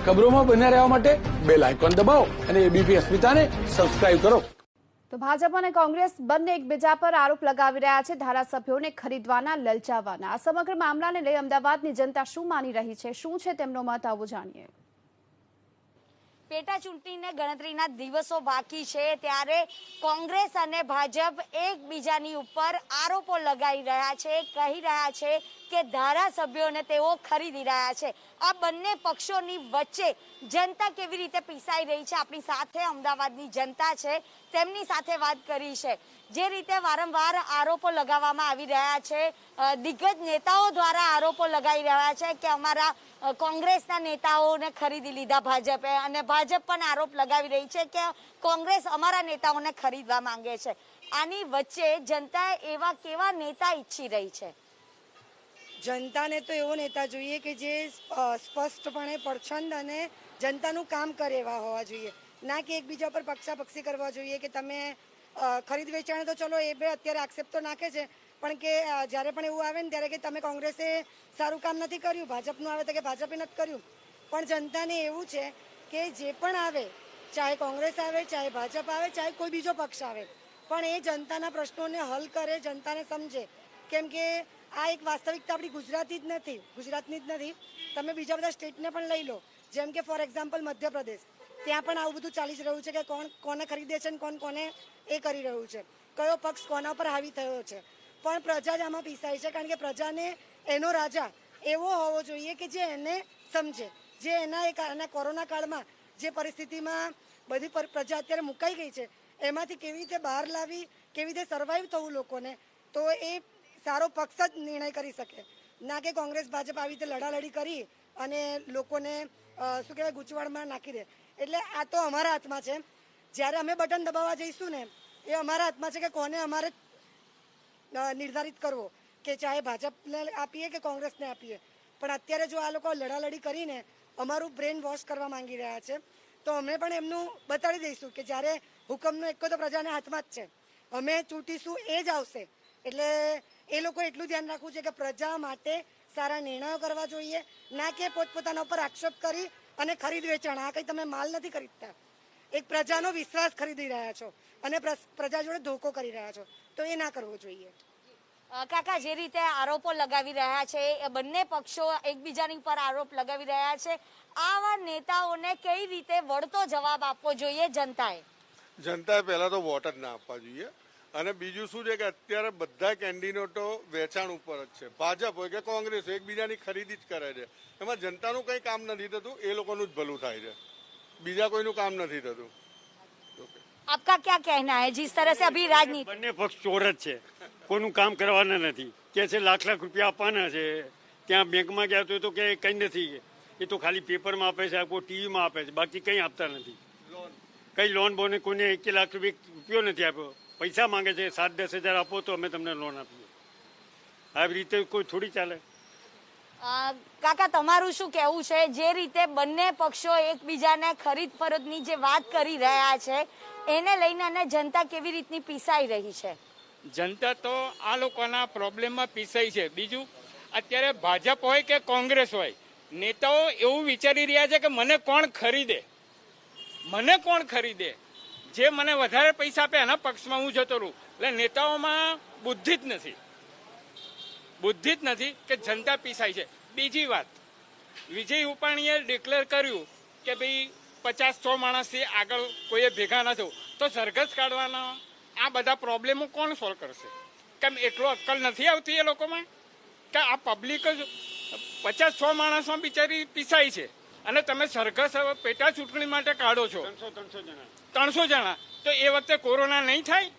ખબરોમાં બન્યા રહેવા માટે બેલ આઇકોન દબાવો અને એબીપી અસ્મિતાને સબસ્ક્રાઇબ કરો. તો ભાજપ અને કોંગ્રેસ બંને એકબીજા પર આરોપ લગાવી રહ્યા છે ધારાસભ્યોને ખરીદવાના, લલચાવવાના. આ સમગ્ર મામલાને લઈ અમદાવાદની જનતા શું માની રહી છે, શું છે તેમનો મત, આવો જાણીએ. પેટા ચૂંટણીને ગણતરીના દિવસો બાકી છે ત્યારે કોંગ્રેસ અને ભાજપ એકબીજાની ઉપર આરોપો લગાવી રહ્યા છે, કહી રહ્યા છે કે ધારાસભ્યોને તેઓ ખરીદી રહ્યા છે. આ બંને પક્ષોની વચ્ચે જનતા કેવી રીતે પીસાઈ રહી છે, આપણી સાથે અમદાવાદની જનતા છે, તેમની સાથે વાત કરી છે. જે રીતે વારંવાર આરોપો લગાવવામાં આવી રહ્યા છે, દિગ્ગજ નેતાઓ દ્વારા આરોપો લગાવી રહ્યા છે કે અમારા કોંગ્રેસના નેતાઓને ખરીદી લીધા ભાજપે, અને ભાજપ પણ આરોપ લગાવી રહી છે કે કોંગ્રેસ અમારા નેતાઓને ખરીદવા માંગે છે. આની વચ્ચે જનતા એવા કેવા નેતા ઈચ્છી રહી છે? જનતાને તો એવો નેતા જોઈએ કે જે સ્પષ્ટપણે પડછંદ અને જનતાનું કામ કરે એવા હોવા જોઈએ, ના કે એકબીજા પર પક્ષાપક્ષી કરવા જોઈએ કે તમે ખરીદ વેચાણ તો ચલો એ બે અત્યારે આક્ષેપ તો નાખે છે, પણ કે જ્યારે પણ એવું આવે ને ત્યારે કે તમે કોંગ્રેસે સારું કામ નથી કર્યું, ભાજપનું આવે તો કે ભાજપે નથી કર્યું. પણ જનતાને એવું છે કે જે પણ આવે, ચાહે કોંગ્રેસ આવે, ચાહે ભાજપ આવે, ચાહે કોઈ બીજો પક્ષ આવે, પણ એ જનતાના પ્રશ્નોને હલ કરે, જનતાને સમજે. કેમ કે આ એક વાસ્તવિકતા આપણી ગુજરાતની જ નથી. તમે બીજા બધા સ્ટેટને પણ લઈ લો, જેમ કે ફોર એક્ઝામ્પલ મધ્યપ્રદેશ, ત્યાં પણ આવું બધું ચાલી જ રહ્યું છે કે કોણ કોને ખરીદે છે અને કોને એ કરી રહ્યું છે, કયો પક્ષ કોના પર હાવી થયો છે. પણ પ્રજા જ આમાં પીસાય છે, કારણ કે પ્રજાને એનો રાજા એવો હોવો જોઈએ કે જે એને સમજે, જે એના કોરોના કાળમાં જે પરિસ્થિતિમાં બધી પ્રજા અત્યારે મુકાઈ ગઈ છે એમાંથી કેવી રીતે બહાર લાવી, કેવી રીતે સર્વાઈવ થવું લોકોને, તો એ સારો પક્ષ જ નિર્ણય કરી શકે, ના કે કોંગ્રેસ ભાજપ આવી રીતે લડાલડી કરી અને લોકોને શું કહેવાય ગૂંચવણમાં નાખી દે. એટલે આ તો અમારા હાથમાં છે. જ્યારે અમે બટન દબાવવા જઈશું ને એ અમારા હાથમાં છે કે કોને અમારે નિર્ધારિત કરવો, કે ચાહે ભાજપને આપીએ કે કોંગ્રેસને આપીએ. પણ અત્યારે જો આ લોકો લડાલડી કરીને અમારું બ્રેન વોશ કરવા માંગી રહ્યા છે, તો અમે પણ એમનું બતાડી દઈશું કે જ્યારે હુકમનો એકો તો પ્રજાના હાથમાં જ છે, અમે ચૂંટીશું એ જ આવશે. એટલે એ લોકો એટલું ધ્યાન રાખવું છે કે પ્રજા માટે સારા નિર્ણયો કરવા જોઈએ, ના કે પોતપોતાના ઉપર આક્ષેપ કરી અને ખરીદ વેચાણ. આ કંઈ તમે માલ નથી ખરીદતા, એક પ્રજાનો વિશ્વાસ ખરીદી રહ્યા છો અને પ્રજા જોડે ધોકો કરી રહ્યા છો, તો એ ના કરવો જોઈએ. કાકા, જે રીતે આરોપો લગાવી રહ્યા છે, એ બંને પક્ષો એકબીજાની પર આરોપ લગાવી રહ્યા છે, આવા નેતાઓને કઈ રીતે વળતો જવાબ આપવો જોઈએ જનતાએ? જનતાએ પહેલા તો વોટ જ ના આપવા જોઈએ. અને બીજું શું છે કે અત્યારે બધા કેન્ડિડેટો વેચાણ ઉપર જ છે, ભાજપ હોય કે કોંગ્રેસ હોય, એકબીજાની ખરીદી જ કરે છે. એમાં જનતાનું કંઈ કામ નથી થતું, એ લોકોનું જ ભલું થાય છે, બીજા કોઈનું કામ નથી થતું. આપકા क्या कहना है? जिस तरह से अभी राजनीति, બંને પક્ષ ચોર જ છે, કોઈનું કામ કરવાના નથી. કે છે લાખ રૂપિયા આપવાના છે, ત્યાં બેંકમાં ગયા તો કે કંઈ નથી, એ તો ખાલી પેપરમાં આપે છે, કોઈ ટીવીમાં આપે છે, બાકી કંઈ આપતા નથી. કઈ લોન બોને કોઈને 1 લાખ રૂપિયો નથી આપ્યો, પૈસા માંગે છે 7-10 હજાર આપો તો અમે તમને લોન આપીએ. આવી રીતે કોઈ થોડી ચાલે. કાકા, તમારું શું કહેવું છે? જે રીતે બંને પક્ષો એકબીજાને ખરીદ ફરોખની જે વાત કરી રહ્યા છે એને લઈને અને જનતા કેવી રીતની પીસાઈ રહી છે? જનતા તો આ લોકોના પ્રોબ્લેમમાં પીસાઈ છે. બીજું, અત્યારે ભાજપ હોય કે કોંગ્રેસ હોય, નેતાઓ એવું વિચારી રહ્યા છે કે મને કોણ ખરીદે, જે મને વધારે પૈસા આપે એના પક્ષમાં હું જતો રહું. એટલે નેતાઓમાં બુદ્ધિ જ નથી કે જનતા પીસાય છે. બીજી વાત, વિજય રૂપાણીએ ડિક્લેર કર્યું કે ભાઈ 50-100 માણસથી આગળ કોઈએ ભેગા ન થયું, તો સરઘસ કાઢવાના આ બધા પ્રોબ્લેમો કોણ સોલ્વ કરશે? કેમ એટલો અક્કલ નથી આવતી એ લોકોમાં કે આ પબ્લિક જ 50-100 માણસમાં બિચારી પીસાય છે, અને તમે સરઘસ પેટા ચૂંટણી માટે કાઢો છો 300 જણા, તો એ વખતે કોરોના નહીં થાય?